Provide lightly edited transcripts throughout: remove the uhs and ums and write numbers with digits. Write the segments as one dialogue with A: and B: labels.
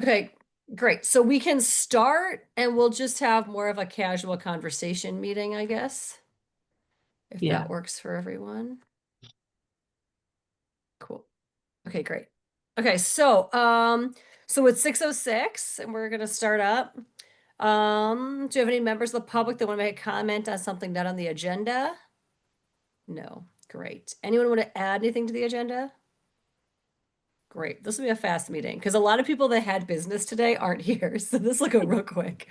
A: Okay, great. So we can start and we'll just have more of a casual conversation meeting, I guess, if
B: Yeah.
A: that works for everyone. Cool. Okay, great. Okay, so it's 6:06 and we're gonna start up. Do you have any members of the public that want to make a comment on something not on the agenda? No. Great. Anyone want to add anything to the agenda? Great. This will be a fast meeting because a lot of people that had business today aren't here. So this will go real quick.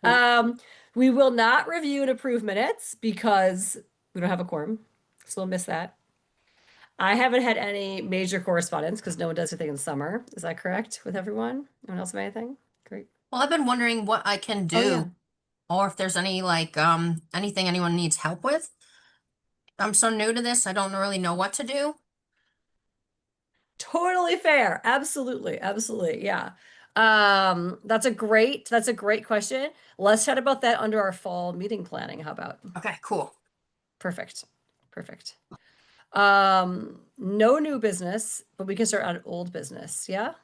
C: Sweet.
A: We will not review and approve minutes because we don't have a quorum. So we'll miss that. I haven't had any major correspondence because no one does anything in the summer. Is that correct with everyone? No one else have anything? Great.
D: Well, I've been wondering what I can
A: Oh yeah.
D: do or if there's any anything anyone needs help with. I'm so new to this, I don't really know what to do.
A: Totally fair. Absolutely. Absolutely. Yeah. That's a great question. Let's chat about that under our fall meeting planning. How about?
D: Okay, cool.
A: Perfect. Perfect. No new business, but we can start on old business. Yeah.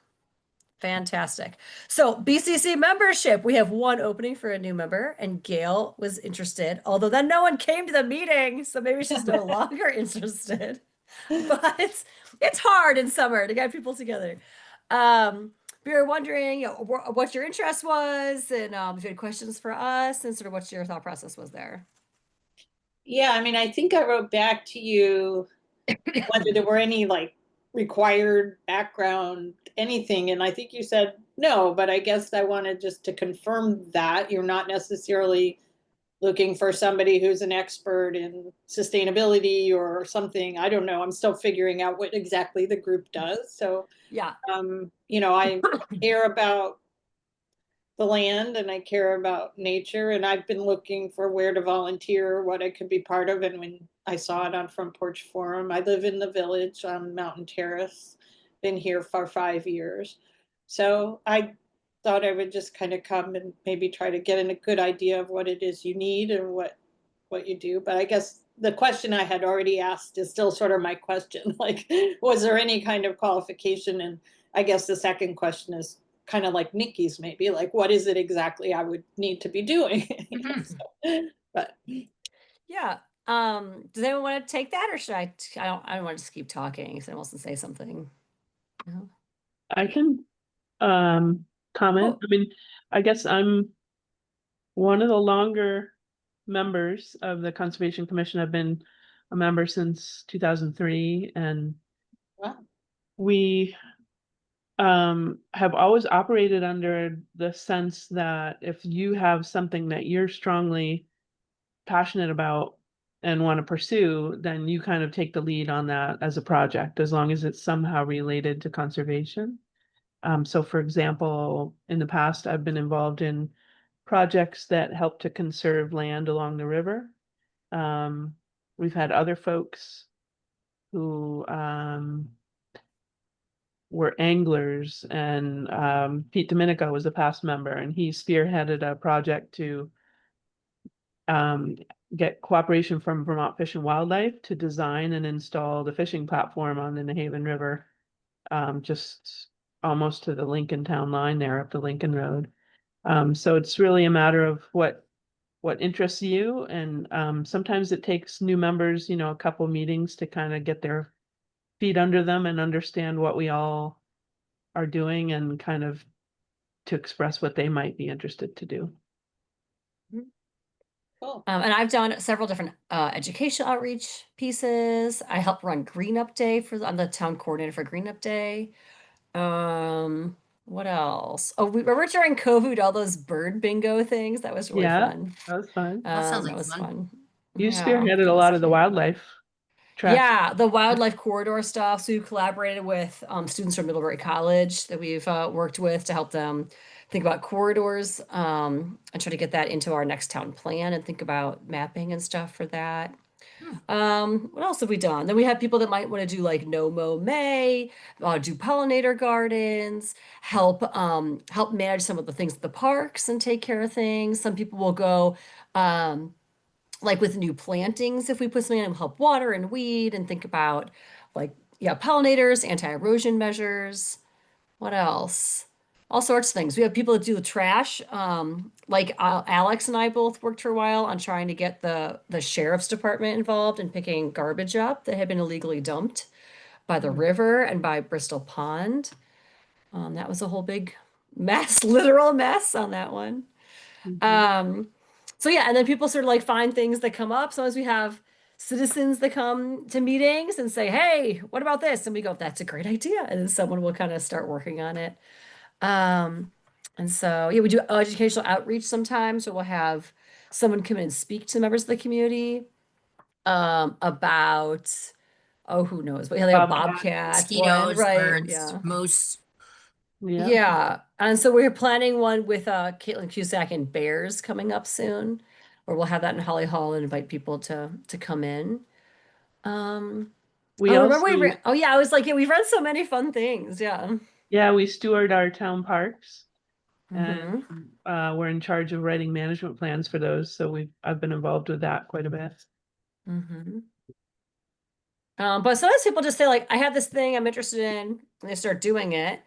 A: Fantastic. So BCC membership, we have one opening for a new member, and Gail was interested, although then no one came to the meeting, so maybe she's no longer interested. But it's hard in summer to get people together. We were wondering, what your interest was, and if you had questions for us, and sort of what your thought process was there.
C: Yeah, I mean, I think I wrote back to you whether there were any like required background, anything, and I think you said no, but I guess I wanted just to confirm that you're not necessarily looking for somebody who's an expert in sustainability or something. I don't know. I'm still figuring out what exactly the group does. So,
A: Yeah.
C: I care about the land and I care about nature. And I've been looking for where to volunteer, what I could be part of. And when I saw it on Front Porch Forum, I live in the village on Mountain Terrace, been here for 5 years. So I thought I would just kind of come and maybe try to get in a good idea of what it is you need and what you do. But I guess the question I had already asked is still sort of my question. Like, was there any kind of qualification? And I guess the second question is kind of like Nikki's, maybe like, what is it exactly I would need to be doing?
D: Mhm.
C: So, but
A: Yeah. Does anyone want to take that, or should I don't want to just keep talking. Someone wants to say something. No?
B: I can comment.
A: Cool.
B: I mean, I guess I'm one of the longer members of the Conservation Commission. I've been a member since 2003, and
C: well,
B: we have always operated under the sense that if you have something that you're strongly passionate about and want to pursue, then you kind of take the lead on that as a project, as long as it's somehow related to conservation. So for example, in the past, I've been involved in projects that help to conserve land along the river. Um, we've had other folks who were anglers, and Pete Domenico was a past member, and he spearheaded a project to um, get cooperation from Vermont Fish and Wildlife to design and install the fishing platform on the Nahaven River, just almost to the Lincoln town line there up the Lincoln Road. So it's really a matter of what interests you, and sometimes it takes new members, a couple meetings to kind of get their feet under them and understand what we all are doing and kind of to express what they might be interested to do.
C: cool.
A: And I've done several different educational outreach pieces. I helped run Green Up Day I'm the town coordinator for Green Up Day. What else? Oh, we remember during COVID, all those bird bingo things. That was really
B: Yeah,
A: fun.
B: that was fun.
D: That sounds
A: That
D: like
A: was
D: fun.
A: fun.
B: You
A: Yeah,
B: spearheaded a
A: that was
B: lot of the
A: cute.
B: wildlife tracks.
A: Yeah, the wildlife corridor stuff. So we collaborated with students from Middlebury College that we've worked with to help them think about corridors and try to get that into our next town plan and think about mapping and stuff for that.
D: Hmm.
A: What else have we done? Then we have people that might want to do like no mow May, do pollinator gardens, help manage some of the things at the parks and take care of things. Some people will go um, like with new plantings, if we put something in, help water and weed and think about like, yeah, pollinators, anti-erosion measures. What else? all sorts of things. We have people that do the trash. Like Alex and I both worked for a while on trying to get the sheriff's department involved in picking garbage up that had been illegally dumped by the river and by Bristol Pond. That was a whole big mess, literal mess on that one.
B: Mhm.
A: So yeah, and then people sort of like find things that come up. Sometimes we have citizens that come to meetings and say, "Hey, what about this?" And we go, "That's a great idea." And then someone will kind of start working on it. Um, and so yeah, we do educational outreach sometimes, so we'll have someone come in and speak to members of the community about who knows, but yeah, they have
B: Bobcat.
A: bobcat one,
D: Mosquitoes,
A: right?
D: birds,
A: Yeah.
D: moose.
B: Yeah.
A: Yeah, and so we're planning one with Caitlin Cusack and Bears coming up soon, where we'll have that in Holly Hall and invite people to come in. Um,
B: We
A: oh, remember
B: also,
A: oh yeah, I was like, yeah, we've run so many fun things. Yeah.
B: yeah, we steward our town parks, and
A: Hmm.
B: we're in charge of writing management plans for those. So I've been involved with that quite a bit.
A: Hmm. But sometimes people just say like, I have this thing I'm interested in, and they start doing it.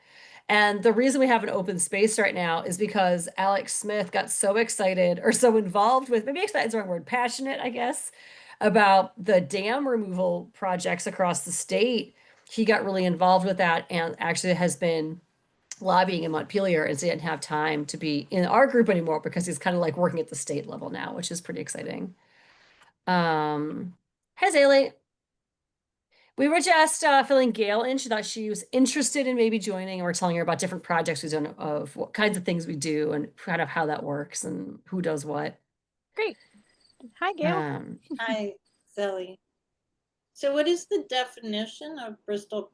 A: And the reason we have an open space right now is because Alex Smith got so excited or so involved with, maybe excited is the wrong word, passionate, I guess, about the dam removal projects across the state. He got really involved with that and actually has been lobbying in Montpelier, and so he didn't have time to be in our group anymore because he's kind of like working at the state level now, which is pretty exciting. Hey Zaylee. We were just filling Gail in. She thought she was interested in maybe joining, and we're telling her about different projects we've done of what kinds of things we do and kind of how that works and who does what.
E: Great. Hi, Gail.
A: Um,
C: Hi, Sally. So what is the definition of Bristol,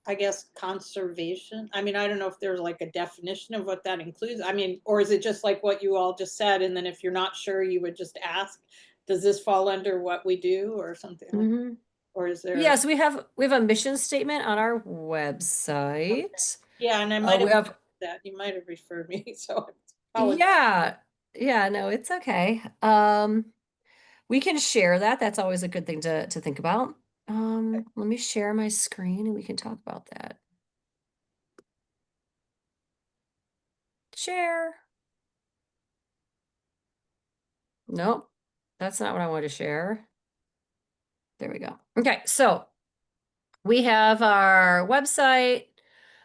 C: I guess, conservation? I mean, I don't know if there's like a definition of what that includes. I mean, or is it just like what you all just said? And then if you're not sure, you would just ask, does this fall under what we do or something like,
A: mhm.
C: or is there?
A: Yeah, so we have a mission statement on our website.
C: Yeah, and I might
A: We
C: have
A: have
C: missed that. You might have referred me, so I apologize.
A: yeah, yeah, no, it's okay. We can share that. That's always a good thing to think about. Let me share my screen and we can talk about that. Share. Nope, that's not what I want to share. There we go. Okay, so we have our website,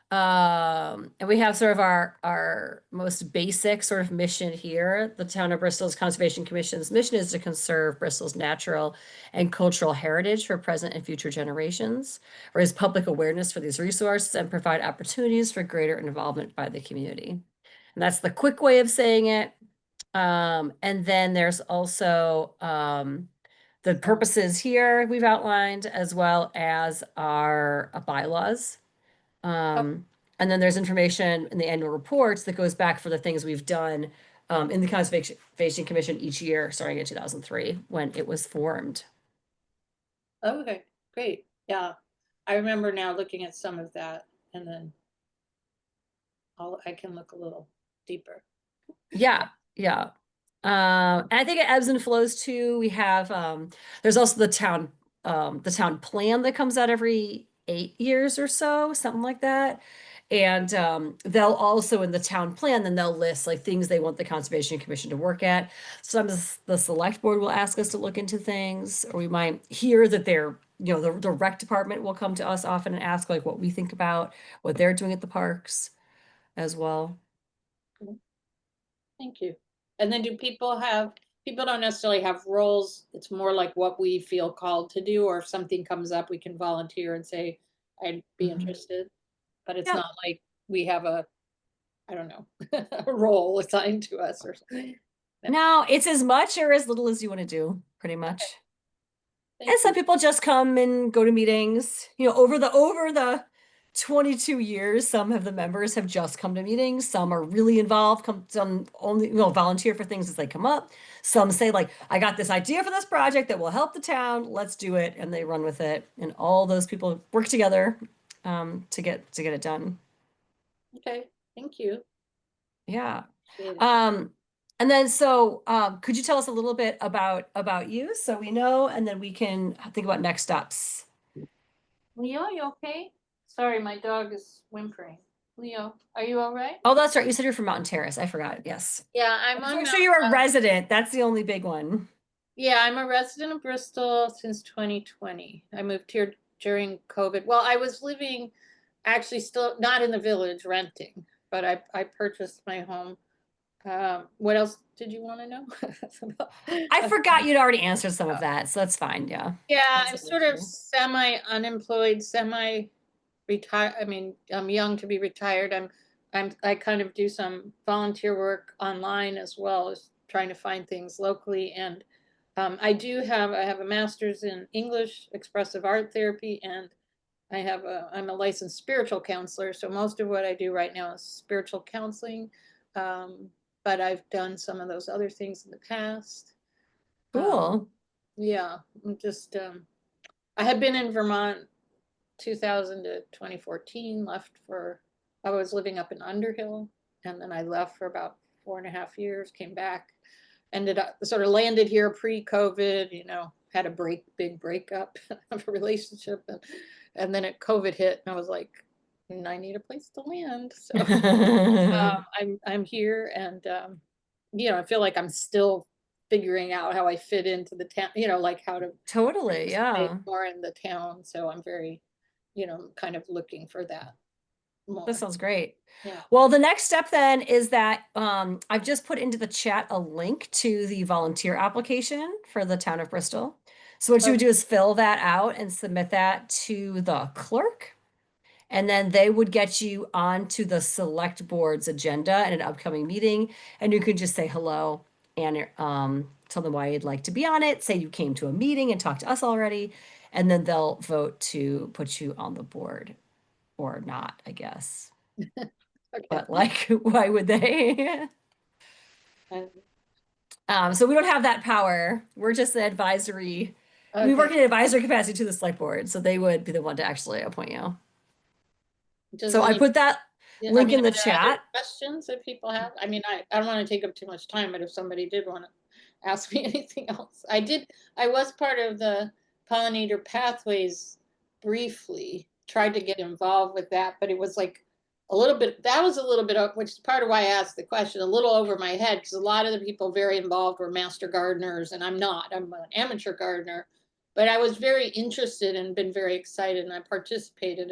A: and we have sort of our most basic sort of mission here. The Town of Bristol's Conservation Commission's mission is to conserve Bristol's natural and cultural heritage for present and future generations, raise public awareness for these resources, and provide opportunities for greater involvement by the community. And that's the quick way of saying it. And then there's also the purposes here we've outlined, as well as our bylaws. And then there's information in the annual reports that goes back for the things we've done in the Conservation Commission each year, starting in 2003, when it was formed.
C: Okay, great. Yeah, I remember now looking at some of that, and then I can look a little deeper.
A: Yeah, yeah. And I think it ebbs and flows too. We have there's also the town plan that comes out every 8 years or so, something like that. And they'll also in the town plan, then they'll list like things they want the Conservation Commission to work at. Sometimes the select board will ask us to look into things, or we might hear that the rec department will come to us often and ask like what we think about what they're doing at the parks as well.
C: Thank you. And then people don't necessarily have roles. It's more like what we feel called to do, or if something comes up, we can volunteer and say, I'd be
A: Mhm.
C: interested. But it's
A: Yeah.
C: not like we have I don't know, a role assigned to us or something.
A: No, it's as much or as little as you want to do, pretty much.
C: Thank
A: And some
C: you.
A: people just come and go to meetings. Over the 22 years, some of the members have just come to meetings. Some are really involved, some only, volunteer for things as they come up. Some say like, I got this idea for this project that will help the town. Let's do it. And they run with it. And all those people work together to get it done.
C: Okay, thank you.
A: Yeah.
C: Appreciate it.
A: And then could you tell us a little bit about you so we know, and then we can think about next steps.
C: Leo, you okay? Sorry, my dog is whimpering. Leo, are you all right?
A: Oh, that's right. You said you're from Mountain Terrace. I forgot. Yes.
C: Yeah, I'm
A: So
C: on
A: make sure you're a
C: Mount-
A: resident. That's the only big one.
C: Yeah, I'm a resident of Bristol since 2020. I moved here during COVID. Well, I was living actually still not in the village renting, but I purchased my home. What else did you want to know?
A: I forgot you'd already answered some of that, so that's fine. Yeah.
C: Yeah,
A: That's
C: I'm
A: an
C: sort of
A: issue.
C: semi-unemployed, semi-retired. I mean, I'm young to be retired. I kind of do some volunteer work online as well as trying to find things locally. And I have a master's in English, expressive art therapy, and I'm a licensed spiritual counselor. So most of what I do right now is spiritual counseling. Um, but I've done some of those other things in the past.
A: Cool.
C: Yeah, I'm just I had been in Vermont 2000 to 2014, I was living up in Underhill, and then I left for about 4.5 years, came back, ended up sort of landed here pre-COVID, had a big breakup of a relationship, and then COVID hit, and I was like, I need a place to land. So I'm here, and I feel like I'm still figuring out how I fit into the town, like how to
A: Totally.
C: participate
A: Yeah.
C: more in the town. So I'm very, kind of looking for that more.
A: That sounds great.
C: Yeah.
A: Well, the next step then is that I've just put into the chat a link to the volunteer application for the town of Bristol. So what you would do is fill that out and submit that to the clerk. And then they would get you onto the select board's agenda in an upcoming meeting. And you could just say hello and tell them why you'd like to be on it. Say you came to a meeting and talked to us already. And then they'll vote to put you on the board or not, I guess.
C: Okay.
A: But like, why would they?
C: And,
A: So we don't have that power. We're just the advisory. We work in
C: okay.
A: an advisory capacity to the select board, so they would be the one to actually appoint you.
C: Does
A: So I
C: any-
A: put that
C: yeah,
A: link in the
C: are there other
A: chat.
C: questions that people have? I mean, I don't want to take up too much time, but if somebody did want to ask me anything else, I was part of the pollinator pathways briefly, tried to get involved with that, but it was like that was a little bit, which is part of why I asked the question, a little over my head, because a lot of the people very involved were master gardeners, and I'm not, I'm an amateur gardener, but I was very interested and been very excited, and I participated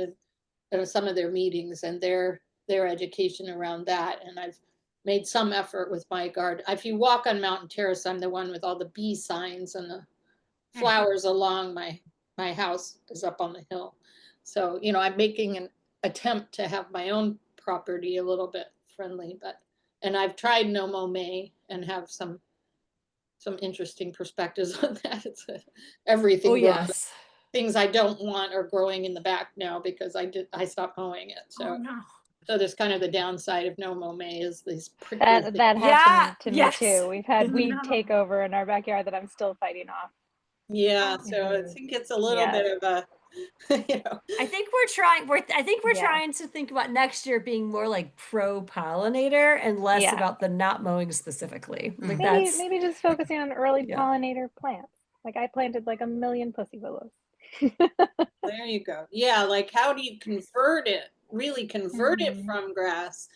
C: in some of their meetings and their education around that. And I've made some effort with my garden. If you walk on Mountain Terrace, I'm the one with all the bee signs and the flowers along my house is up on the hill. So, I'm making an attempt to have my own property a little bit friendly, and I've tried no mow May and have some interesting perspectives on that. It's everything.
A: Oh, yes.
C: Things I don't want are growing in the back now because I stopped mowing it. So
A: no.
C: so there's kind of the downside of no mow May is these prickly
E: That
C: things.
E: that
A: Yeah,
E: happened to me
A: yes.
E: too. We've had weed
A: No.
E: take over in our backyard that I'm still fighting off.
C: Yeah, so I
E: Mhm.
C: think it's a little
E: Yes.
C: bit of a
A: I think we're trying. I think we're
E: Yeah.
A: trying to think about next year being more like pro pollinator and less
E: Yeah.
A: about the not mowing specifically. Like
E: Maybe
A: that's
E: maybe just focusing on early
A: Yeah.
E: pollinator plants. Like I planted like 1,000,000 pussy willows.
C: there you go. Yeah, like how do you really convert it
E: Mhm.
C: from grass,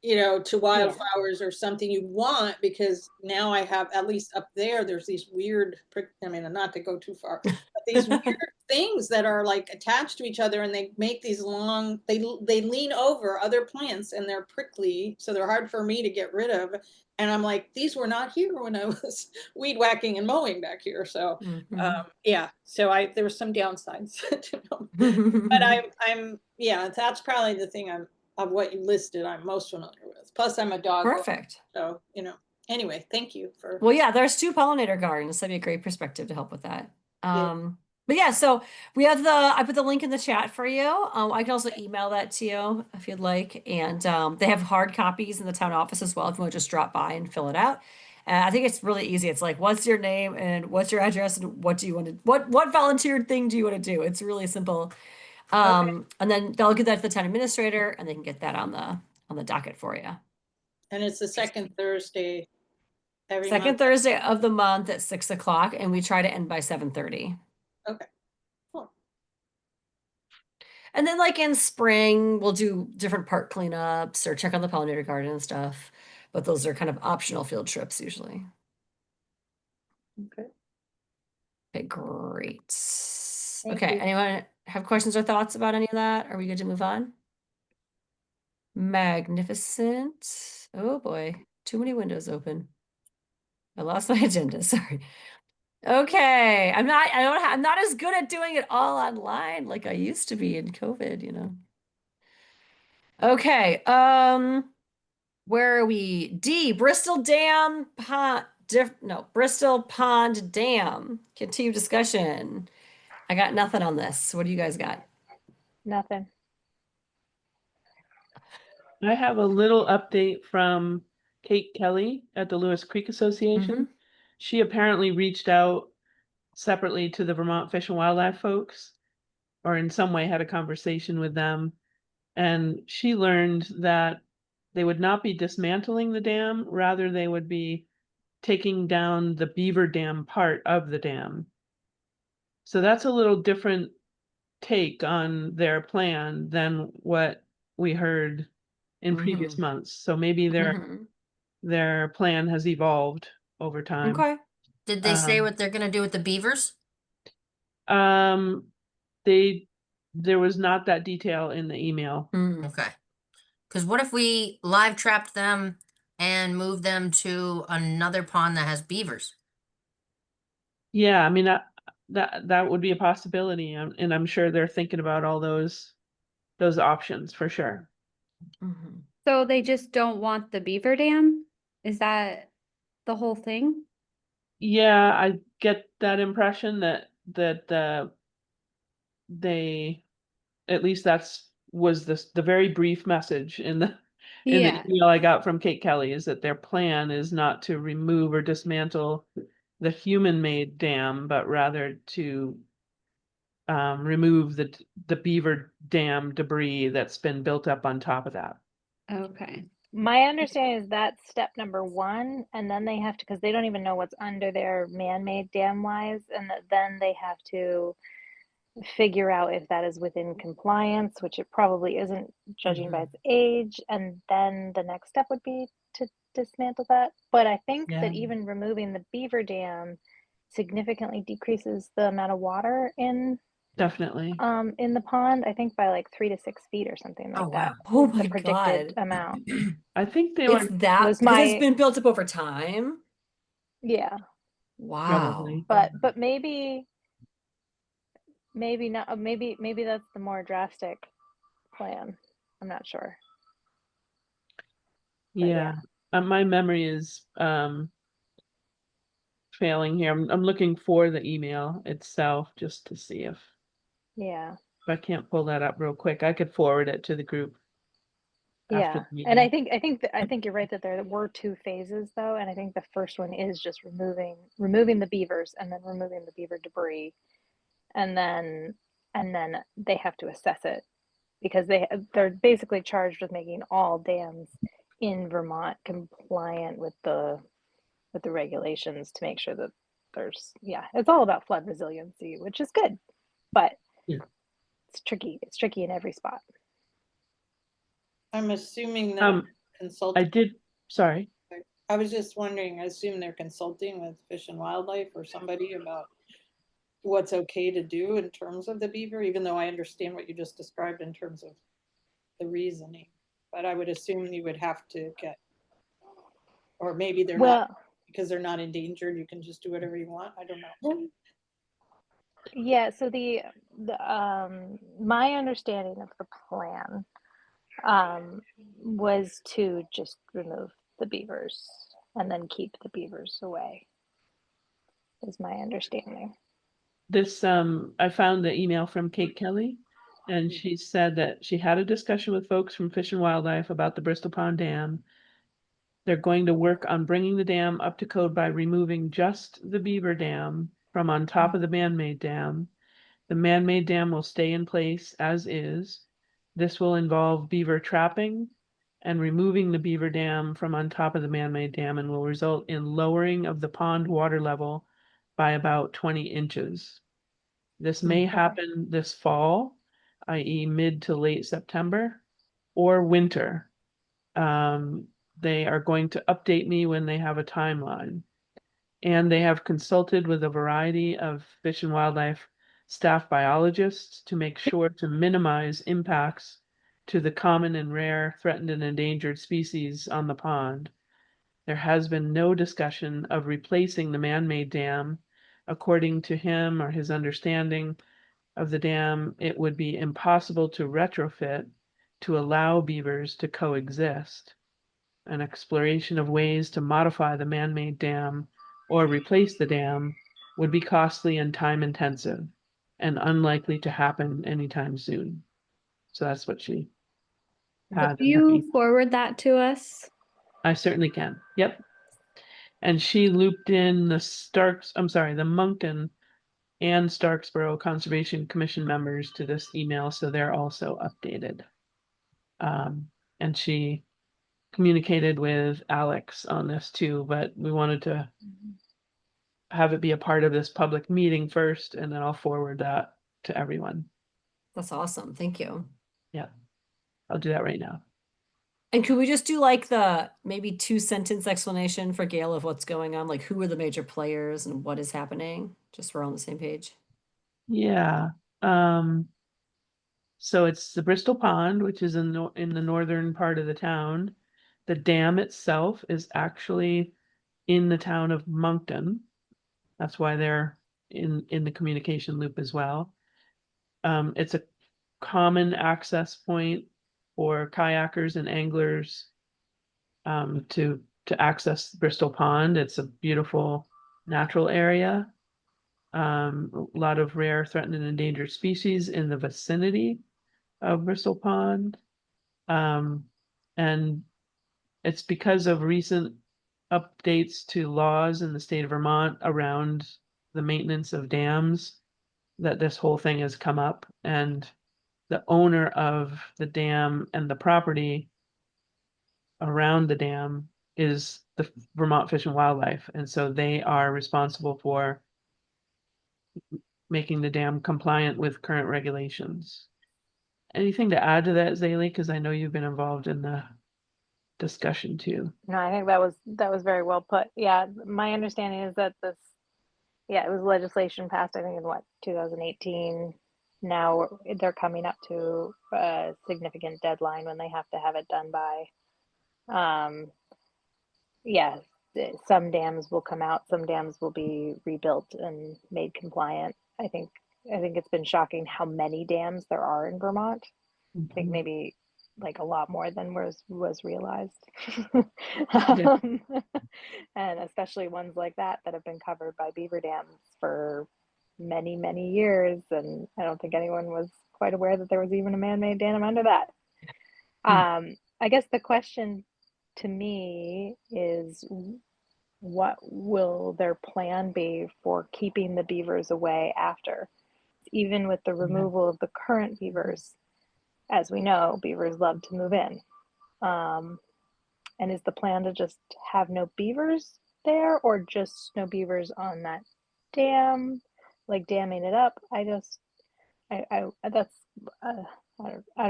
C: to wildflowers or something you want, because now I have, at least up there's these weird, I mean, not to go too far, but these weird things that are like attached to each other, and they make these long, they lean over other plants, and they're prickly, so they're hard for me to get rid of. And I'm like, these were not here when I was weed whacking and mowing back here. So
A: Mhm.
C: yeah, so there were some downsides to them. But yeah, that's probably the thing of what you listed, I'm most familiar with. Plus, I'm a dog owner,
A: Perfect.
C: so anyway, thank you for.
A: Well, yeah, there's 2 pollinator gardens. That'd be a great perspective to help with that. But yeah, so I put the link in the chat for you. I can also email that to you if you'd like. And they have hard copies in the town office as well if you want to just drop by and fill it out. And I think it's really easy. It's like, what's your name and what's your address and what do you want to, what volunteer thing do you want to do? It's really simple. And then they'll get that to the town administrator and they can get that on the docket for you.
C: And it's the second Thursday every
A: Second
C: month.
A: Thursday of the month at 6 o'clock, and we try to end by 7:30.
C: Okay, cool.
A: And then like in spring, we'll do different park cleanups or check on the pollinator garden and stuff. But those are kind of optional field trips usually.
B: Okay.
A: Okay, great.
E: Thank
A: Okay,
E: you.
A: anyone have questions or thoughts about any of that? Are we good to move on? Magnificent. Oh boy, too many windows open. I lost my agenda, sorry. Okay, I'm not as good at doing it all online like I used to be in COVID, you know. Okay, where are we? D, Bristol Dam Pond, Bristol Pond Dam. Continue discussion. I got nothing on this. What do you guys got?
E: Nothing.
B: I have a little update from Kate Kelly at the Lewis Creek Association. She apparently reached out separately to the Vermont Fish and Wildlife folks, or in some way had a conversation with them. And she learned that they would not be dismantling the dam, rather they would be taking down the beaver dam part of the dam. So that's a little different take on their plan than what we heard in previous months. So maybe their plan has evolved over time.
A: Okay.
D: Did they say what they're gonna do with the beavers?
B: Um, there was not that detail in the email.
D: Okay. Because what if we live trapped them and moved them to another pond that has beavers?
B: Yeah, I mean that would be a possibility, and I'm sure they're thinking about all those options for sure.
F: So they just don't want the beaver dam? Is that the whole thing?
B: Yeah, I get that impression that they, at least was the very brief message in the
F: Yeah.
B: email I got from Kate Kelly, is that their plan is not to remove or dismantle the human-made dam, but rather to remove the beaver dam debris that's been built up on top of that.
F: Okay.
E: My understanding is that's step number one, and then they have to, because they don't even know what's under their man-made dam wise, and then they have to figure out if that is within compliance, which it probably isn't, judging by its age, and then the next step would be to dismantle that. But I think that even removing the beaver dam significantly decreases the amount of water
B: Definitely.
E: in the pond, I think by like 3 to 6 feet or something like
A: Oh
E: that.
A: wow. Oh
E: The
A: my
E: predicted
A: God.
E: amount.
B: I think they
A: It's
B: were
A: that
E: Was
A: because it's
E: my
A: been built up over time.
E: yeah.
A: Wow.
B: probably.
E: But maybe not, maybe that's the more drastic plan. I'm not sure. But
B: Yeah. My memory is failing here. I'm looking for the email itself just to see if
E: yeah.
B: I can't pull that up real quick. I could forward it to the group after
E: Yeah.
B: the
E: And I
B: meeting.
E: think you're right that there were 2 phases though, and I think the first one is just removing the beavers and then removing the beaver debris, and then they have to assess it, because they're basically charged with making all dams in Vermont compliant with the regulations, to make sure that it's all about flood resiliency, which is good, but
B: Yeah.
E: it's tricky in every spot.
C: I'm assuming that
B: I
C: consulting,
B: did, sorry.
C: I was just wondering, I assume they're consulting with Fish and Wildlife or somebody about what's okay to do in terms of the beaver, even though I understand what you just described in terms of the reasoning. But I would assume you would have to get, or maybe they're not, because they're not endangered, you can just do whatever you want. I don't know.
E: Yeah, so the my understanding of the plan was to just remove the beavers and then keep the beavers away, is my understanding.
B: This I found the email from Kate Kelly, and she said that she had a discussion with folks from Fish and Wildlife about the Bristol Pond Dam. They're going to work on bringing the dam up to code by removing just the beaver dam from on top of the man-made dam. The man-made dam will stay in place as is. This will involve beaver trapping and removing the beaver dam from on top of the man-made dam, and will result in lowering of the pond water level by about 20 inches. This may happen this fall, i.e. mid to late September or winter. They are going to update me when they have a timeline. And they have consulted with a variety of fish and wildlife staff biologists to make sure to minimize impacts to the common and rare, threatened and endangered species on the pond. There has been no discussion of replacing the man-made dam. According to him or his understanding of the dam, it would be impossible to retrofit to allow beavers to coexist. An exploration of ways to modify the man-made dam or replace the dam would be costly and time-intensive and unlikely to happen anytime soon. So that's what she had.
F: Do you forward that to us?
B: I certainly can. Yep. And she looped in the Moncton and Starksboro Conservation Commission members to this email, so they're also updated. And she communicated with Alex on this too, but we wanted to have it be a part of this public meeting first, and then I'll forward that to everyone.
A: That's awesome. Thank you.
B: Yeah, I'll do that right now.
A: And could we just do like the maybe 2 sentence explanation for Gail of what's going on? Like who are the major players and what is happening? Just so we're on the same page.
B: Yeah. So it's the Bristol Pond, which is in the northern part of the town. The dam itself is actually in the town of Moncton. That's why they're in the communication loop as well. It's a common access point for kayakers and anglers to access Bristol Pond. It's a beautiful natural area. A lot of rare, threatened, and endangered species in the vicinity of Bristol Pond. And it's because of recent updates to laws in the state of Vermont around the maintenance of dams that this whole thing has come up. And the owner of the dam and the property around the dam is the Vermont Fish and Wildlife. And so they are responsible for making the dam compliant with current regulations. Anything to add to that, Zaylee? Because I know you've been involved in the discussion too.
E: No, I think that was very well put. Yeah, my understanding is that it was legislation passed, I think in 2018. Now they're coming up to a significant deadline when they have to have it done by. Yeah, some dams will come out, some dams will be rebuilt and made compliant. I think it's been shocking how many dams there are in Vermont. I think maybe like a lot more than was realized. And especially ones like that have been covered by beaver dams for many, many years. And I don't think anyone was quite aware that there was even a man-made dam under that. I guess the question to me is, what will their plan be for keeping the beavers away after? Even with the removal of the current beavers, as we know, beavers love to move in. And is the plan to just have no beavers there, or just no beavers on that dam, like damming it up? I don't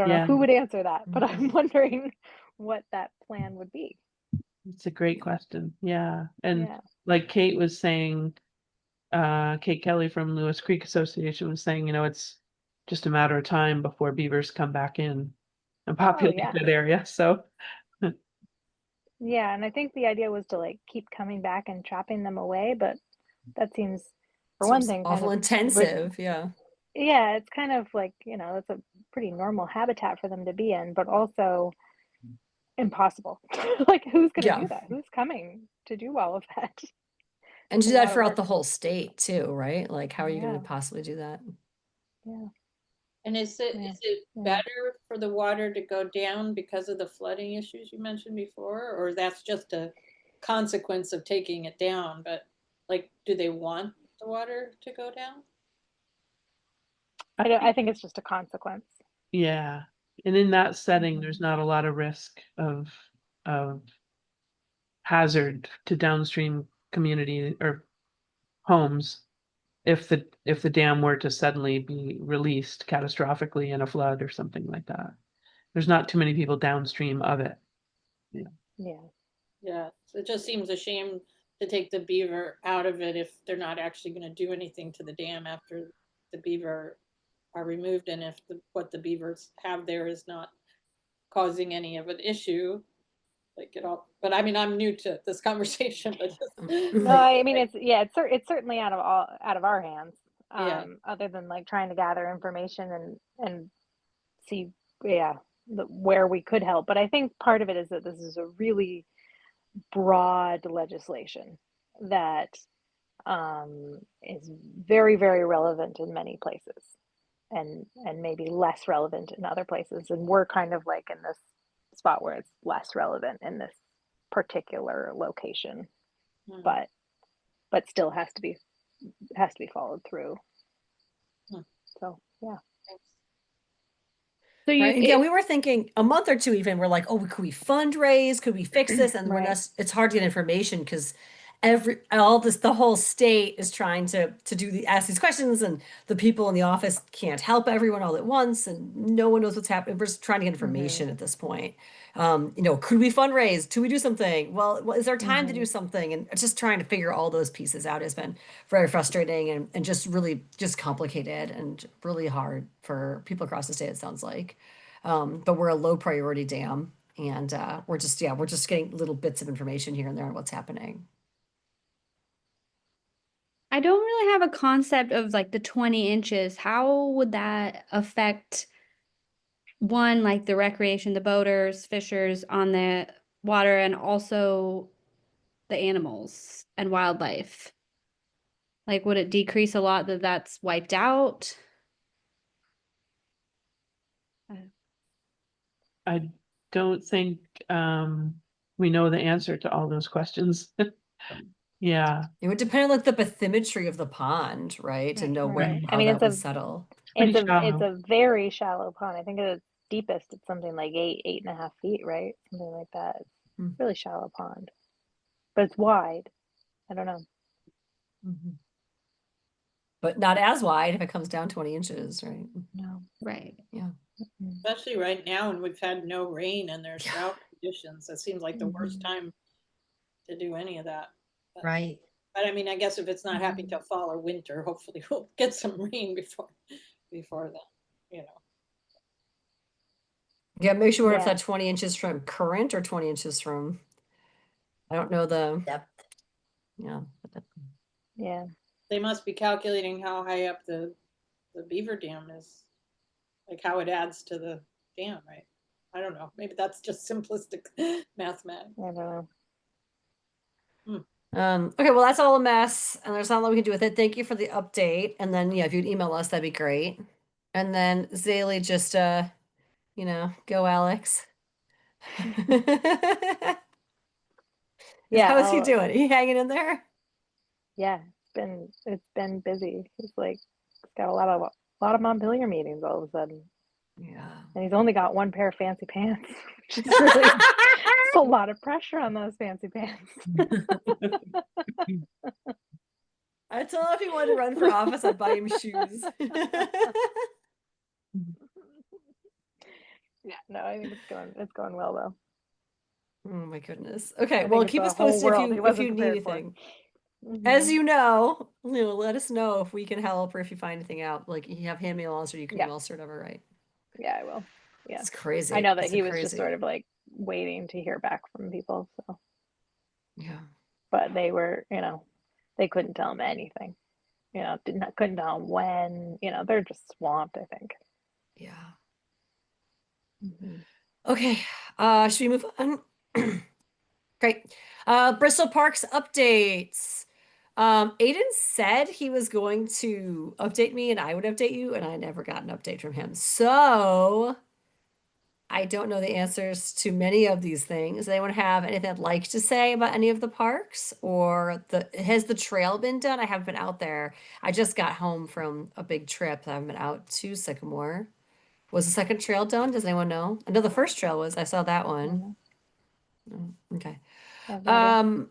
E: know who would answer that, but I'm wondering what that plan would be.
B: It's a great question. Yeah. And like Kate was saying, Kate Kelly from Lewis Creek Association was saying, it's just a matter of time before beavers come back in and populate that area. So
E: yeah, and I think the idea was to like keep coming back and trapping them away, but that seems, for one thing,
A: awful intensive. Yeah.
E: Yeah, it's kind of like, it's a pretty normal habitat for them to be in, but also impossible. Like, who's going to do that? Who's coming to do all of that?
A: And do that throughout the whole state too, right? Like, how are you going to possibly do that?
E: Yeah.
C: And is it better for the water to go down because of the flooding issues you mentioned before, or that's just a consequence of taking it down? But like, do they want the water to go down?
E: I think it's just a consequence.
B: Yeah. And in that setting, there's not a lot of risk of hazard to downstream community or homes. if the dam were to suddenly be released catastrophically in a flood or something like that. There's not too many people downstream of it.
E: Yeah.
C: Yeah, so it just seems a shame to take the beaver out of it if they're not actually gonna do anything to the dam after the beaver are removed, and if what the beavers have there is not causing any of an issue, like it all, but I mean, I'm new to this conversation, but just.
E: No, I mean it's certainly out of our hands.
C: Yeah.
E: Other than like trying to gather information and see, yeah, where we could help. But I think part of it is that this is a really broad legislation that is very, very relevant in many places and maybe less relevant in other places. And we're kind of like in this spot where it's less relevant in this particular location,
C: Hmm.
E: but still has to be followed through.
C: Hmm.
E: So yeah.
C: Thanks.
F: So
A: Right. And yeah,
F: it-
A: we were thinking a month or two even, we're like, oh, could we fundraise? Could we fix this? And we're
E: Right.
A: not, it's hard to get information because the whole state is trying to ask these questions, and the people in the office can't help everyone all at once, and no one knows what's happening. We're just trying to get information at this point. Could we fundraise? Could we do something? Well, is there time to do something? And just trying to figure all those pieces out has been very frustrating and just really just complicated and really hard for people across the state, it sounds like. But we're a low priority dam, and we're just getting little bits of information here and there on what's happening.
F: I don't really have a concept of like the 20 inches. How would that affect one, like the recreation, the boaters, fishers on the water, and also the animals and wildlife? Like, would it decrease a lot that that's wiped out?
B: I don't think we know the answer to all those questions. Yeah,
A: It would depend on like the bathymetry of the pond, right? To know
E: Right. I
A: how
E: mean,
A: that would settle.
B: pretty
E: it's
B: shallow.
E: a very shallow pond. I think at its deepest it's something like 8.5 feet, right? Something like that. It's
A: Hmm.
E: really shallow pond, but it's wide. I don't know.
A: Mhm. But not as wide if it comes down 20 inches, right?
E: No.
F: Right.
A: Yeah.
C: Especially right now, and we've had no rain and there's
A: Yeah.
C: drought conditions. That seems like the worst time to do any of that.
D: Right.
C: But I mean, I guess if it's not happening till fall or winter, hopefully we'll get some rain before then, you know.
A: Yeah, make sure if
E: Yeah.
A: that 20 inches from current or 20 inches from, I don't know
D: Depth.
A: yeah.
E: Yeah.
C: They must be calculating how high up the beaver dam is, like how it adds to the dam, right? I don't know. Maybe that's just simplistic mathematics.
E: I don't know.
A: Okay, well, that's all a mess, and there's not a lot we can do with it. Thank you for the update. And then, yeah, if you'd email us, that'd be great. And then Zaylee, just go Alex.
E: Yeah.
A: How is he doing? He hanging in there?
E: Yeah. It's been busy. He's like got a lot of Montpelier meetings all of a sudden,
A: Yeah.
E: and he's only got one pair of fancy pants, which is really it's a lot of pressure on those fancy pants.
A: I told him if he wanted to run for office, I'd buy him shoes.
E: Yeah. No, I think it's going well though.
A: Oh my goodness. Okay,
E: I
A: well,
E: think it's
A: keep
E: a
A: us
E: whole
A: posted
E: world he
A: if
E: wasn't
A: you need
E: prepared for.
A: anything. As
E: Mhm.
A: you know, let us know if we can help or if you find anything out. Like you have him email us or you can
E: Yeah.
A: email us or whatever, right?
E: Yeah, I will. Yeah.
A: It's crazy.
E: I know that
A: It's
E: he was just
A: crazy.
E: sort of like waiting to hear back from people. So,
A: Yeah.
E: but they were, they couldn't tell him anything. Couldn't tell him when. They're just swamped, I think.
A: Yeah.
E: Mhm.
A: Okay. Should we move on? Great. Bristol Parks updates. Aiden said he was going to update me and I would update you, and I never got an update from him. So I don't know the answers to many of these things. Does anyone have anything I'd like to say about any of the parks? Or has the trail been done? I haven't been out there. I just got home from a big trip. I haven't been out to Sycamore. Was the second trail done? Does anyone know? I know the first trail was. I saw that
E: I don't
A: one.
E: know.
A: Oh, okay.
E: I have no idea.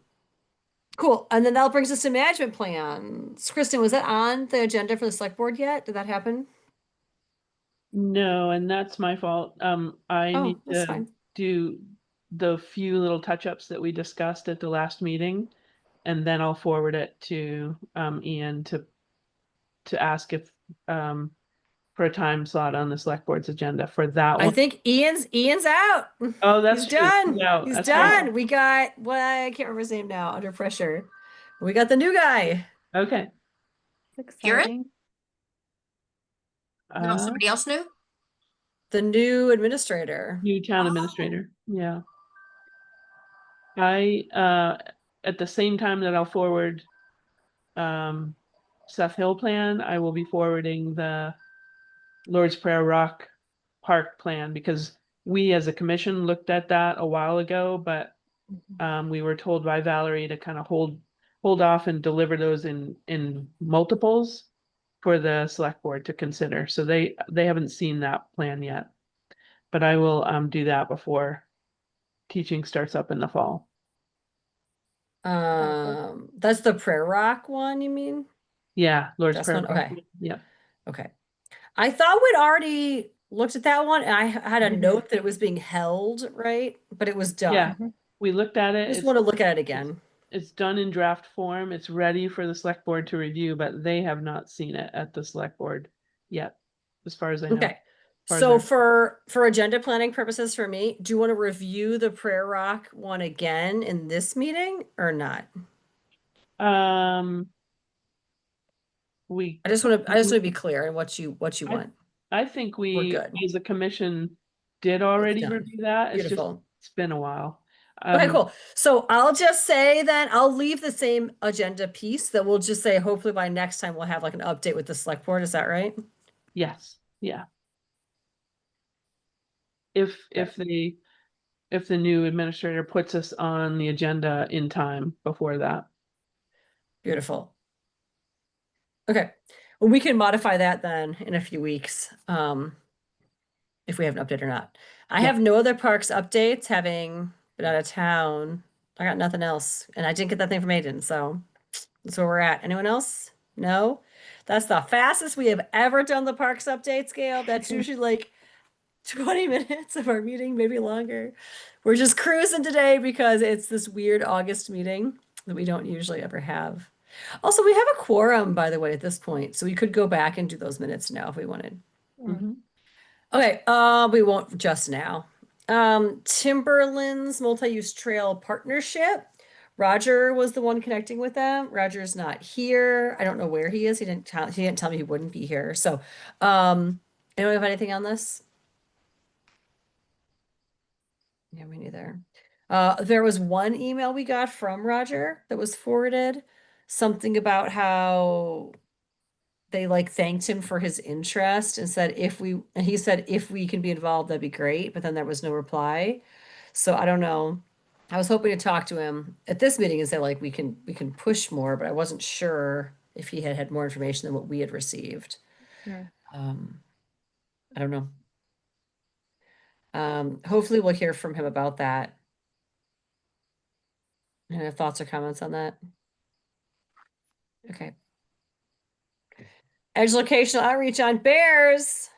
A: Cool. And then that brings us to management plans. Kristen, was that on the agenda for the select board yet? Did that happen?
B: No, and that's my fault. I
A: Oh,
B: need
A: that's
B: to
A: fine.
B: do the few little touch-ups that we discussed at the last meeting, and then I'll forward it to Ian to ask if for a time slot on the select board's agenda for that
A: I
B: one.
A: think Ian's out.
B: Oh, that's
A: He's
B: true.
A: done.
B: Yeah,
A: He's
B: that's right.
A: done. We got what I can't remember his name now, under pressure. We got the new guy,
B: Okay.
F: It's
D: Kieran?
F: exciting.
D: No, somebody else knew?
A: the new administrator.
B: New town
D: Oh.
B: administrator. Yeah. I at the same time that I'll forward Seth Hill plan, I will be forwarding the Lord's Prayer Rock Park plan, because we as a commission looked at that a while ago, but
E: Mhm.
B: we were told by Valerie to kind of hold off and deliver those in multiples for the select board to consider. So they haven't seen that plan yet. But I will do that before teaching starts up in the fall.
A: That's the Prayer Rock one, you mean?
B: Yeah, Lord's
A: That's
B: Prayer
A: one.
B: Rock.
A: Okay.
B: Yeah.
A: Okay. I thought we'd already looked at that one and I had a
E: Mhm.
A: note that it was being held, right? But it was done.
B: Yeah.
E: Mhm.
B: We looked at it.
A: Just want to look at it again.
B: It's done in draft form. It's ready for the select board to review, but they have not seen it at the select board yet, as far as I know.
A: Okay.
B: Far as
A: So
B: they're-
A: for agenda planning purposes for me, do you want to review the Prayer Rock one again in this meeting or not?
B: Um,
A: I just want to be clear in what you
B: I-
A: want.
B: I think
A: We're
B: we,
A: good.
B: as a commission, did
A: It's
B: already
A: done.
B: review that. It's just,
A: Beautiful.
B: it's been a while.
A: Okay, cool. So I'll just say then I'll leave the same agenda piece that we'll just say hopefully by next time we'll have like an update with the select board. Is that right?
B: Yes, yeah. If the new administrator puts us on the agenda in time before that.
A: Beautiful. Okay. Well, we can modify that then in a few weeks, if we have an update or not. I
B: Yeah.
A: have no other parks updates, having been out of town. I got nothing else, and I didn't get that thing from Aiden, so that's where we're at. Anyone else? No? That's the fastest we have ever done the parks updates, Gail. That's usually like 20 minutes of our meeting, maybe longer. We're just cruising today because it's this weird August meeting that we don't usually ever have. Also, we have a quorum, by the way, at this point, so we could go back and do those minutes now if we wanted.
B: Mhm.
A: Okay, we won't just now. Timberlands Multi-Use Trail Partnership. Roger was the one connecting with them. Roger's not here. I don't know where he is. He didn't tell me he wouldn't be here. So, anyone have anything on this? Yeah, me neither. There was one email we got from Roger that was forwarded, something about how they like thanked him for his interest and said and he said if we can be involved, that'd be great, but then there was no reply. So I don't know. I was hoping to talk to him at this meeting and say like we can push more, but I wasn't sure if he had more information than what we had received.
E: Mm.
A: I don't know. Hopefully we'll hear from him about that. Any thoughts or comments on that? Okay. Educational outreach on bears.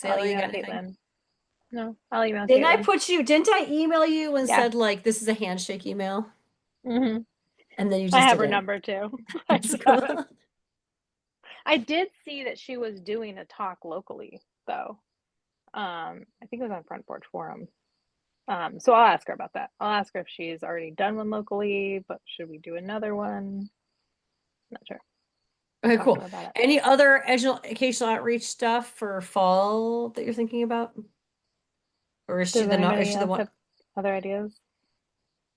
E: I'll
A: Sally, you
E: email
A: got anything?
E: Caitlin. No, I'll email
A: Didn't I
E: Caitlin.
A: didn't I email you and
E: Yeah.
A: said like this is a handshake email?
E: Mhm.
A: And then you
E: I
A: just
E: have her
A: didn't.
E: number too. I
A: That's
E: do.
A: cool.
E: I did see that she was doing a talk locally, though. I think it was on Front Porch Forum. So I'll ask her about that. I'll ask her if she's already done one locally, but should we do another one? Not sure.
A: Okay,
E: Talk to
A: cool.
E: her about it.
A: Any other educational outreach stuff for fall that you're thinking about? Or is she
E: Does
A: the not is
E: anybody
A: she the
E: else
A: one?
E: have other ideas?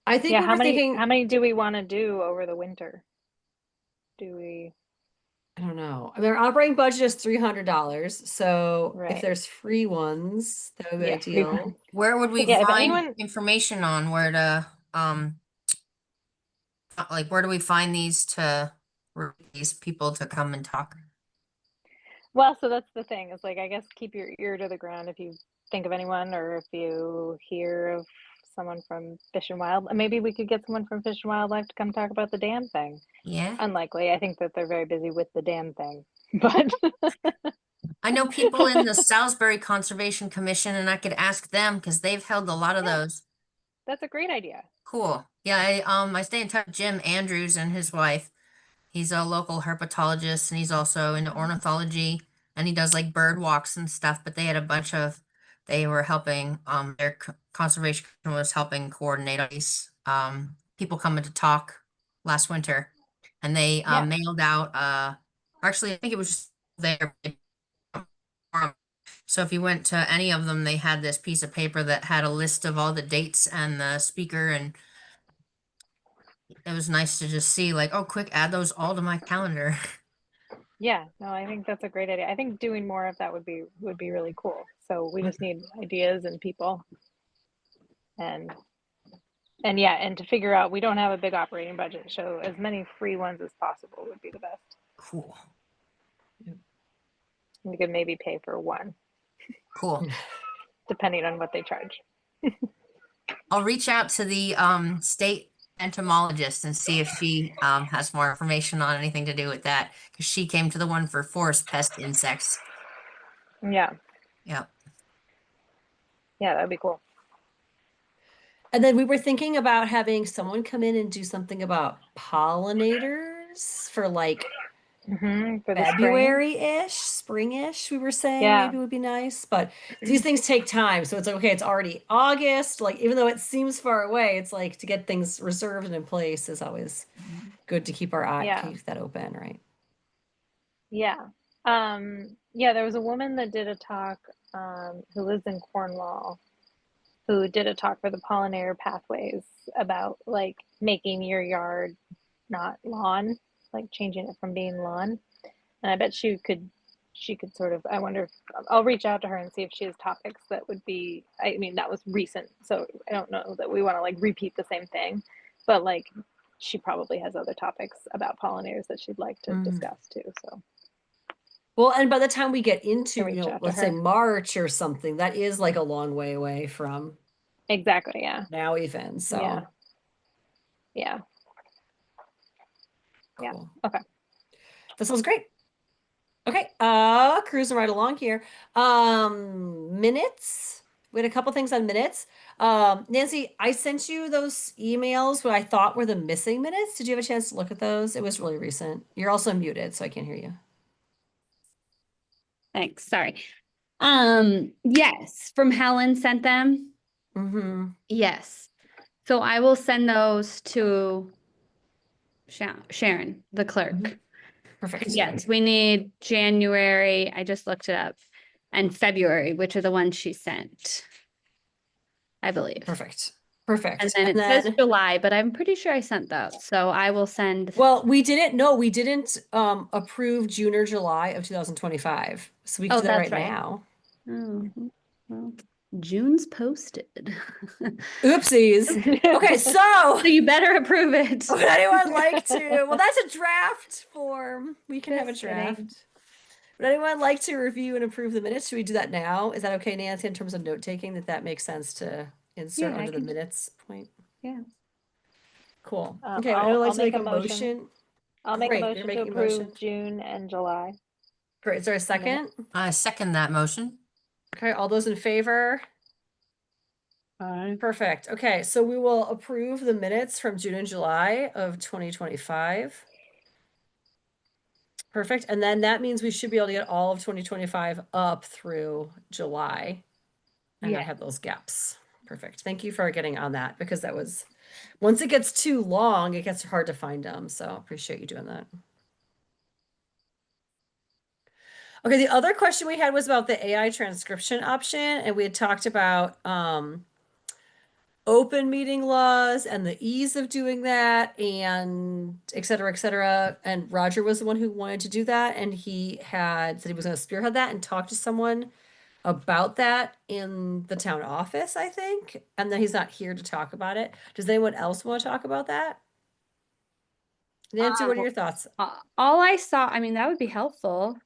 A: I think
E: Yeah,
A: we
E: how
A: were
E: many
A: thinking,
E: do we want to do over the winter? Do we
A: I don't know. Their operating budget is $300. So if
E: right?
A: there's free ones, that would be
E: Yeah, free
A: ideal.
E: ones.
D: Where would we
E: Yeah, if
D: find
E: anyone
D: information on where to, like, where do we find these people to come and talk?
E: well, so that's the thing. Is like I guess keep your ear to the ground if you think of anyone or if you hear of someone from Fish and Wild. Maybe we could get someone from Fish and Wildlife to come talk about the dam thing.
D: Yeah.
E: Unlikely. I think that they're very busy with the dam thing. But
D: I know people in the Salisbury Conservation Commission, and I could ask them because they've held a lot of
E: Yeah.
D: those.
E: that's a great idea.
D: Cool. Yeah, I stay in touch with Jim Andrews and his wife. He's a local herpetologist and he's also into ornithology and he does like bird walks and stuff, but they had a bunch of they were helping their conservation was helping coordinate all these people coming to talk last winter and they
E: Yeah.
D: mailed out actually I think it was just there. So if you went to any of them, they had this piece of paper that had a list of all the dates and the speaker, and it was nice to just see like, oh, quick, add those all to my calendar.
E: Yeah, no, I think that's a great idea. I think doing more of that would be really cool. So we just need ideas and people. And yeah, and to figure out we don't have a big operating budget, so as many free ones as possible would be the best.
D: Cool.
E: We could maybe pay for one,
D: Cool.
E: depending on what they charge.
D: I'll reach out to the state entomologist and see if she has more information on anything to do with that because she came to the one for forest pest insects.
E: Yeah,
D: Yep.
E: yeah, that'd be cool.
A: And then we were thinking about having someone come in and do something about pollinators for like
E: For the spring.
A: February-ish, spring-ish, we were saying
E: Yeah.
A: maybe would be nice, but these things take time. So it's like, okay, it's already August. Like, even though it seems far away, it's like to get things reserved and in place is always good to keep our eye,
E: Yeah.
A: keep that open, right?
E: Yeah. Yeah, there was a woman that did a talk who lives in Cornwall who did a talk for the pollinator pathways about like making your yard not lawn, like changing it from being lawn. And I bet she could sort of, I wonder if I'll reach out to her and see if she has topics that would be, I mean, that was recent, so I don't know that we want to like repeat the same thing, but like she probably has other topics about pollinators that she'd like to discuss too. So
A: Well, and by the time we get into,
E: reach out to
A: let's say
E: her.
A: March or something, that is like a long way away from
E: Exactly, yeah.
A: now even. So
E: Yeah. Yeah. Yeah.
A: cool.
E: Okay.
A: That sounds great. Okay, cruising right along here. Minutes. We had a couple things on minutes. Nancy, I sent you those emails what I thought were the missing minutes. Did you have a chance to look at those? It was really recent. You're also muted, so I can't hear you.
F: Thanks. Sorry. Yes, from Helen sent them.
A: Mm-hmm.
F: Yes. So I will send those to Sharon, the clerk.
A: Mhm. Perfect.
F: Yes, we need January. I just looked it up. And February, which are the ones she sent. I believe.
A: Perfect. Perfect.
F: And then it says July, but I'm pretty sure I sent those. So I will send.
A: Well, we didn't approve June or July of 2025. So we can
F: Oh,
A: do that
F: that's
A: right
F: right.
A: now.
F: Oh, well, June's posted.
A: Oopsies. Okay,
F: So
A: so
F: you better approve it.
A: would anyone like to? Well, that's a draft form. We can have a
F: Just kidding.
A: draft. Would anyone like to review and approve the minutes? Should we do that now? Is that okay, Nancy, in terms of note taking, that makes sense to insert
F: Yeah, I
A: under the
F: can-
A: minutes point?
F: Yeah.
A: Cool. Okay, would
E: I'll
A: anyone like to
E: make
A: make
E: a
A: a
E: motion.
A: motion?
E: I'll make a
A: Great, you're
E: motion to
A: making a
E: approve
A: motion.
E: June and July.
A: Great, is there a second?
D: I second that motion.
A: Okay, all those in favor?
B: Aye.
A: Perfect. Okay, so we will approve the minutes from June and July of 2025. Perfect. And then that means we should be able to get all of 2025 up through July and not
F: Yeah.
A: have those gaps. Perfect. Thank you for getting on that because that was, once it gets too long, it gets hard to find them. So appreciate you doing that. Okay, the other question we had was about the AI transcription option, and we had talked about open meeting laws and the ease of doing that and et cetera, et cetera. And Roger was the one who wanted to do that. And he had said he was going to spearhead that and talk to someone about that in the town office, I think. And then he's not here to talk about it. Does anyone else want to talk about that? Nancy, what are your thoughts?
F: All I saw, I mean, that would be helpful.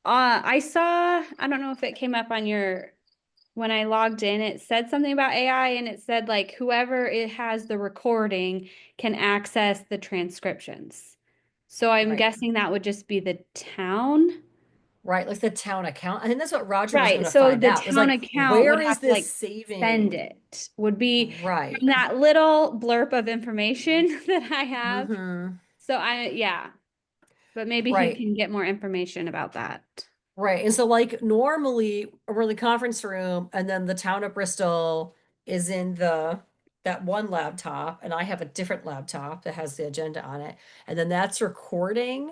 F: I saw, I don't know if it came up on your when I logged in, it said something about AI and it said like whoever it has the recording can access the transcriptions. So I'm
A: Right.
F: guessing that would just be the town.
A: Right, like the town account. I think that's what Roger was
F: Right.
A: gonna
F: So
A: find
F: the
A: out. Was
F: town
A: like,
F: account
A: where
F: would
A: is
F: have to
A: this
F: like send
A: saving?
F: it. Would be
A: Right.
F: from that little blurb of information that I have.
A: Mm-hmm.
F: So yeah. But maybe he
A: Right.
F: can get more information about that.
A: Right. And so like normally we're in the conference room and then the town of Bristol is in the that one laptop and I have a different laptop that has the agenda on it. And then that's recording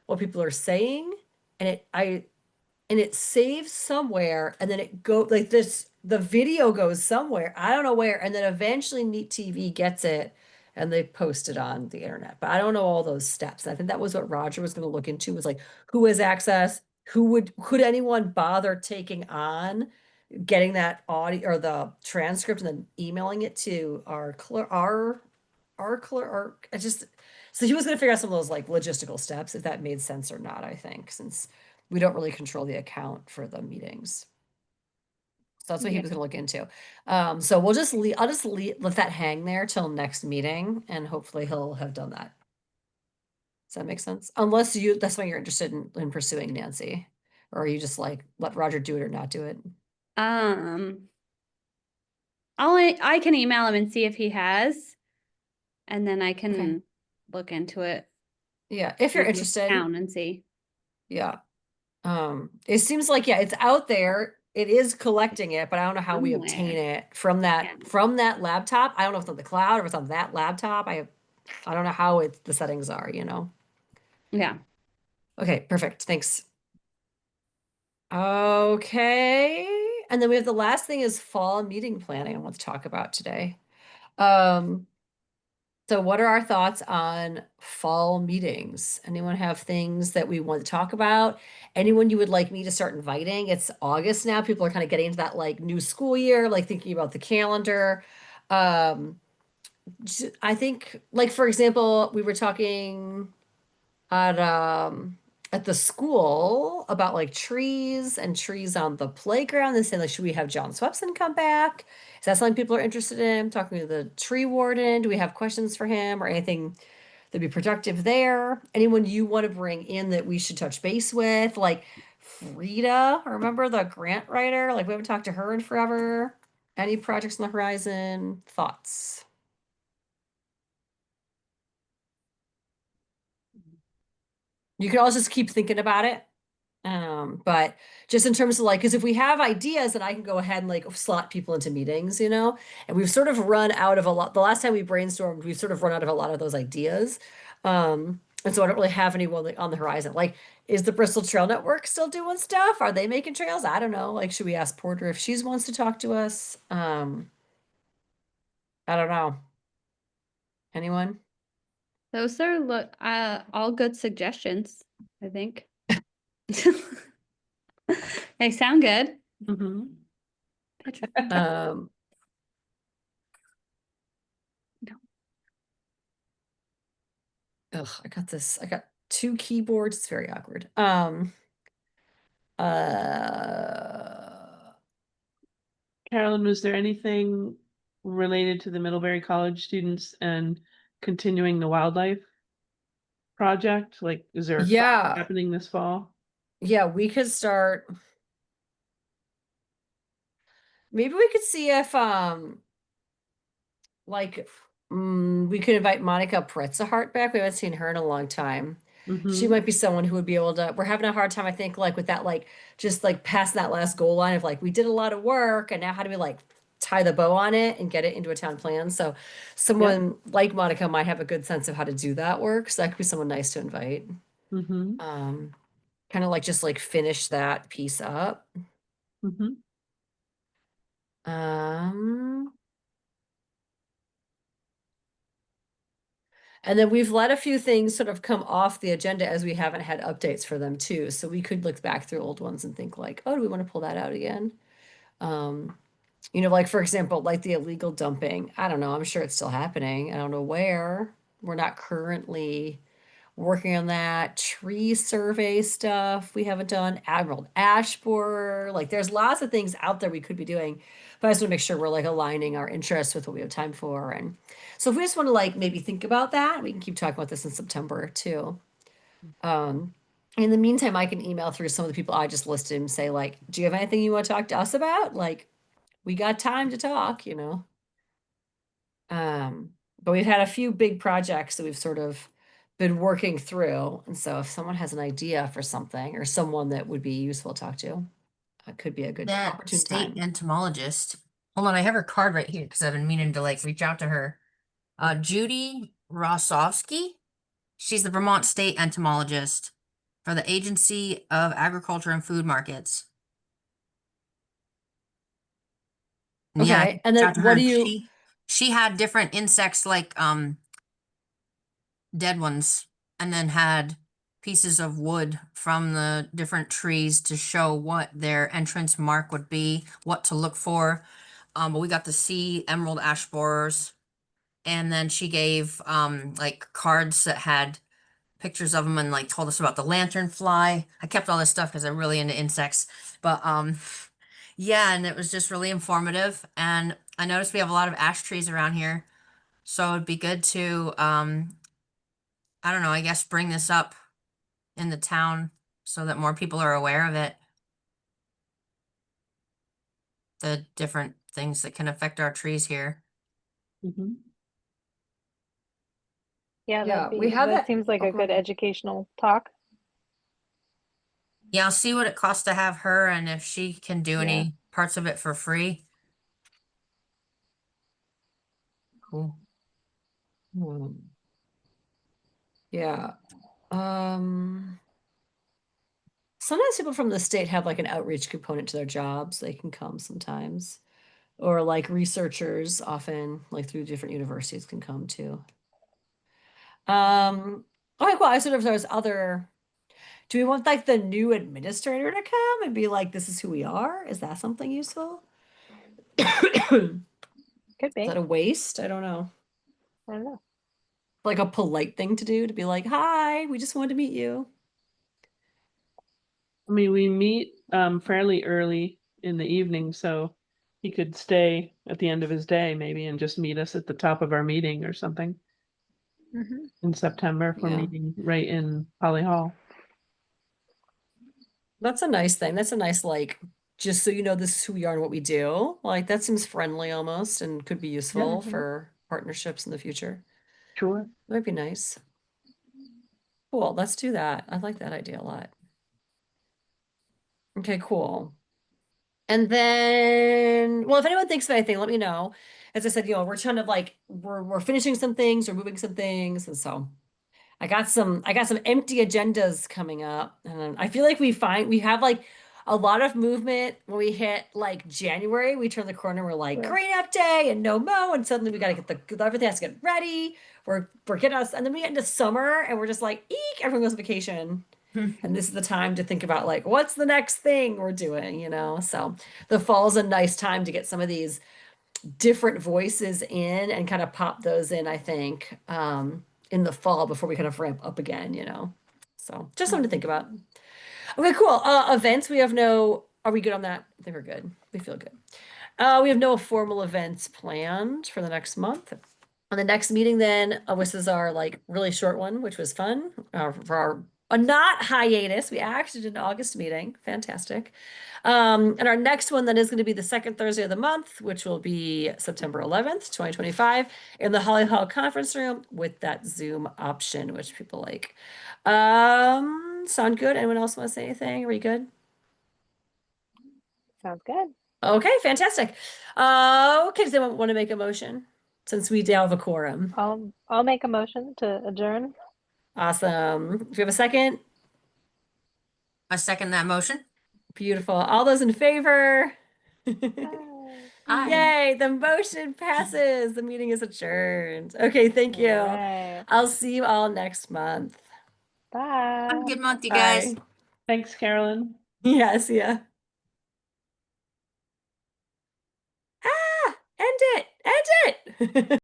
A: what people are saying. And it saves somewhere and then it go like this the video goes somewhere. I don't know where. And then eventually Neat TV gets it and they post it on the internet. But I don't know all those steps. I think that was what Roger was going to look into was like who has access, could anyone bother taking on getting that audio or the transcript and then emailing it to our clerk our clerk I just so he was going to figure out some of those like logistical steps if that made sense or not, I think, since we don't really control the account for the meetings. So that's what he
F: Yeah.
A: was gonna look into. So we'll just I'll just let that hang there till next meeting and hopefully he'll have done that. Does that make sense? Unless that's why you're interested in pursuing Nancy. Or are you just like, let Roger do it or not do it?
F: Um, I can email him and see if he has, and then I can look into it
A: Yeah, if you're
F: with
A: interested.
F: town and see.
A: Yeah. It seems like, yeah, it's out there. It is collecting it, but I don't know how we obtain
F: Somewhere.
A: it from
F: Yeah.
A: that laptop. I don't know if it's on the cloud or if it's on that laptop. I don't know how the settings are, you know?
F: Yeah.
A: Okay, perfect. Thanks. Okay. And then we have the last thing is fall meeting planning I want to talk about today. Um, so what are our thoughts on fall meetings? Anyone have things that we want to talk about? Anyone you would like me to start inviting? It's August now. People are kind of getting into that like new school year, like thinking about the calendar. Um, I think like for example, we were talking at at the school about like trees and trees on the playground and saying like should we have John Swepson come back? Is that something people are interested in? Talking to the tree warden, do we have questions for him or anything that'd be productive there? Anyone you want to bring in that we should touch base with? Like Frida, remember the grant writer? Like we haven't talked to her in forever. Any projects on the horizon? Thoughts? You can also just keep thinking about it. But just in terms of like, because if we have ideas, then I can go ahead and like slot people into meetings, you know? And we've sort of run out of a lot. The last time we brainstormed, we've sort of run out of a lot of those ideas. And so I don't really have anyone like on the horizon. Like, is the Bristol Trail Network still doing stuff? Are they making trails? I don't know. Like, should we ask Porter if she wants to talk to us? I don't know. Anyone?
F: Those are all good suggestions, I think. They sound good.
B: Mhm.
A: Um,
F: No.
A: ugh, I got two keyboards. It's very awkward. Uh,
B: Carolyn, was there anything related to the Middlebury College students and continuing the wildlife project? Like, is there a class
A: yeah,
B: happening this fall?
A: yeah, we could start. Maybe we could see if like we could invite Monica Pretzahart back. We haven't seen her in a long time. She
B: Mhm.
A: might be someone who would be able to. We're having a hard time, I think, like with that, like just like past that last goal line of like we did a lot of work, and now how do we like tie the bow on it and get it into a town plan? So, someone like Monica might have a good sense of how to do that work. So that could be someone nice to invite.
B: Mhm.
A: Um, kind of like just like finish that piece up.
B: Mhm.
A: Um, and then we've let a few things sort of come off the agenda as we haven't had updates for them too. So we could look back through old ones and think like, oh, do we want to pull that out again? Um, like for example, like the illegal dumping. I don't know. I'm sure it's still happening. I don't know where. We're not currently working on that. Tree survey stuff we haven't done. Emerald ash borer. Like there's lots of things out there we could be doing, but I just want to make sure we're like aligning our interests with what we have time for. And so if we just want to like maybe think about that, we can keep talking about this in September too. In the meantime, I can email through some of the people I just listed and say like, do you have anything you want to talk to us about? Like, we got time to talk, you know? But we've had a few big projects that we've sort of been working through. And so if someone has an idea for something or someone that would be useful to talk to, it could be a good
D: That
A: opportune
D: state
A: time.
D: entomologist. Hold on, I have her card right here because I've been meaning to like reach out to her. Judy Rossovsky. She's the Vermont state entomologist for the Agency of Agriculture and Food Markets. Yeah, I
A: Okay. And
D: reached
A: then
D: out to her
A: what do
D: and
A: you,
D: she had different insects like dead ones, and then had pieces of wood from the different trees to show what their entrance mark would be, what to look for. But we got to see emerald ash borers, and then she gave like cards that had pictures of them and like told us about the lanternfly. I kept all this stuff because I'm really into insects. But yeah, and it was just really informative. And I noticed we have a lot of ash trees around here. So it'd be good to I don't know, I guess bring this up in the town so that more people are aware of it. The different things that can affect our trees here.
B: Mhm.
E: Yeah,
A: yeah, we have
E: that
A: that.
E: seems like
A: Oh,
E: a
A: go
E: good
A: ahead.
E: educational talk.
D: Yeah, I'll see what it costs to have her and if she can do
E: Yeah.
D: any parts of it for free. Cool.
A: Hmm. Yeah. Um, Sometimes people from the state have like an outreach component to their jobs. They can come sometimes. Or like researchers often, like through different universities can come too. Okay, cool. I sort of there's other. Do we want like the new administrator to come and be like, this is who we are? Is that something useful? Is
E: Could be.
A: that a waste? I don't know.
E: I don't know.
A: Like a polite thing to do to be like, hi, we just wanted to meet you.
B: I mean, we meet fairly early in the evening, so he could stay at the end of his day maybe and just meet us at the top of our meeting or something
E: Hmm.
B: in September for
A: Yeah.
B: meeting right in Holly Hall.
A: That's a nice thing. That's a nice like, just so you know, this is who we are and what we do. Like that seems friendly almost and could be useful
E: Mhm.
A: for partnerships in the future.
B: Sure.
A: Might be nice. Cool. Let's do that. I like that idea a lot. Okay, cool. And then, well, if anyone thinks of anything, let me know. As I said, we're trying to like we're finishing some things, we're moving some things, and so I got some empty agendas coming up, and I feel like we have like a lot of movement when we hit like January. We turn the corner, we're like
E: Yeah.
A: green up day and no mow, and suddenly we got to get everything has to get ready. We're getting us, and then we get into summer, and we're just like, eek, everyone goes on vacation. And this is the time to think about like what's the next thing we're doing, you know? So the fall's a nice time to get some of these different voices in and kind of pop those in, I think, in the fall before we kind of ramp up again, you know? So just something to think about. Okay, cool. Events, we have no, are we good on that? I think we're good. We feel good. We have no formal events planned for the next month. On the next meeting, then, this is our like really short one, which was fun for our a not hiatus. We actually did an August meeting. Fantastic. And our next one then is going to be the second Thursday of the month, which will be September 11th, 2025, in the Holly Hall conference room with that Zoom option, which people like. Sound good? Anyone else want to say anything? Are we good?
E: Sounds good.
A: Okay, fantastic. Okay, does anyone want to make a motion since we now have a quorum?
E: I'll make a motion to adjourn.
A: Awesome. Do you have a second?
D: I second that motion.
A: Beautiful. All those in favor?
E: Yay.
D: Aye.
A: Yay, the motion passes. The meeting is adjourned. Okay, thank you.
E: All right.
A: I'll see you all next month.
E: Bye.
D: Have a good month, you guys.
A: Bye.
B: Thanks, Carolyn.
A: Yes, yeah. Ah, end it. End it.